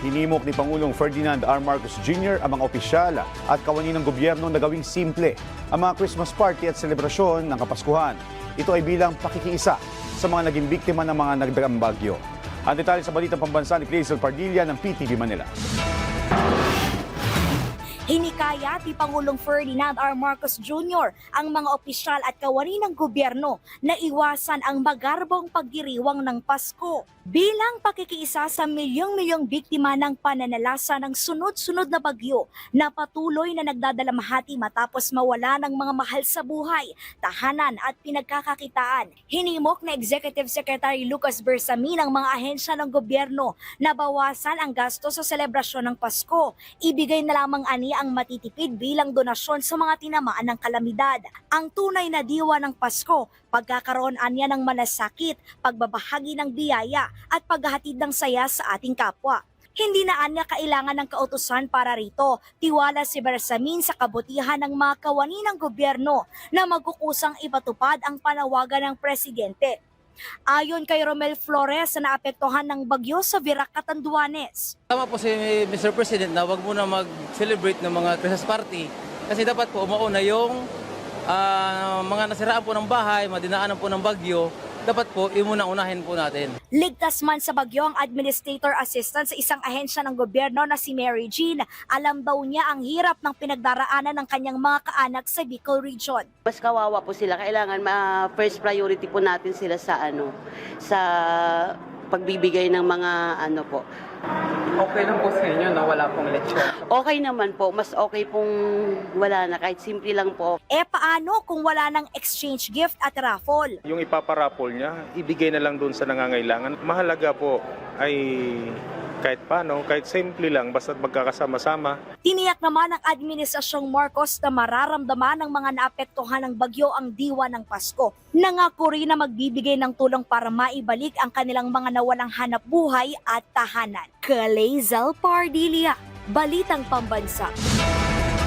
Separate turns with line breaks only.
Hinimok ni Pangulong Ferdinand R. Marcos Jr. ang mga opisyal at kawani ng gobyerno na gawing simple ang mga Christmas party at selebrasyon ng Kapaskuhan. Ito ay bilang pakikiisa sa mga naging biktima ng mga nagdaang bagyo. Ang detalye sa balitang pambansa ni Clazel Pardilla ng PTV Manila.
Hinikayat ni Pangulong Ferdinand R. Marcos Jr. ang mga opisyal at kawani ng gobyerno na iwasan ang magarbong pagdiriwang ng Pasko bilang pakikiisa sa milyong-milyong biktima ng pananalasa ng sunod-sunod na bagyo na patuloy na nagdadalamhati matapos mawala ng mga mahal sa buhay, tahanan at pinagkakakitaan. Hinimok na Executive Secretary Lucas Bersamin ang mga ahensya ng gobyerno na bawasan ang gasto sa selebrasyon ng Pasko. Ibigay na lamang ani ang matitipid bilang donasyon sa mga tinamaan ng kalamidad. Ang tunay na diwa ng Pasko, pagkakaroon anya ng malasakit, pagbabahagi ng biyaya at paghahatid ng saya sa ating kapwa. Hindi na anya kailangan ng kautusan para rito. Tiwala si Bersamin sa kabutihan ng mga kawani ng gobyerno na magkukusang ipatupad ang panawagan ng presidente. Ayon kay Romel Flores na naapektuhan ng bagyo sa Virac, Catanduanes.
Tama po si Mr. President na wag muna mag-celebrate ng mga Christmas party kasi dapat po umauna yung mga nasiraan po ng bahay, madinaanan po ng bagyo, dapat po unahin po natin.
Ligtas man sa bagyo ang administrator assistant sa isang ahensya ng gobyerno na si Mary Jean. Alam daw niya ang hirap ng pinagdaraanan ng kanyang mga kaanak sa Bicol Region.
Mas kawawa po sila. Kailangan first priority po natin sila sa pagbibigay ng mga po.
Okay lang po sa inyo na wala pong lechon?
Okay naman po. Mas okay pong wala na. Kahit simple lang po.
Paano kung wala ng exchange gift at raffle?
Yung ipaparapol niya, ibigay na lang doon sa nangangailangan. Mahalaga po ay kahit paano, kahit simple lang, basta't magkakasama-sama.
Tiniyak naman ng Administrasyong Marcos na mararamdaman ng mga naapektuhan ng bagyo ang diwa ng Pasko. Nangako rin na magbibigay ng tulong para maibalik ang kanilang mga nawalang hanap buhay at tahanan. Clazel Pardilla, Balitang Pambansa.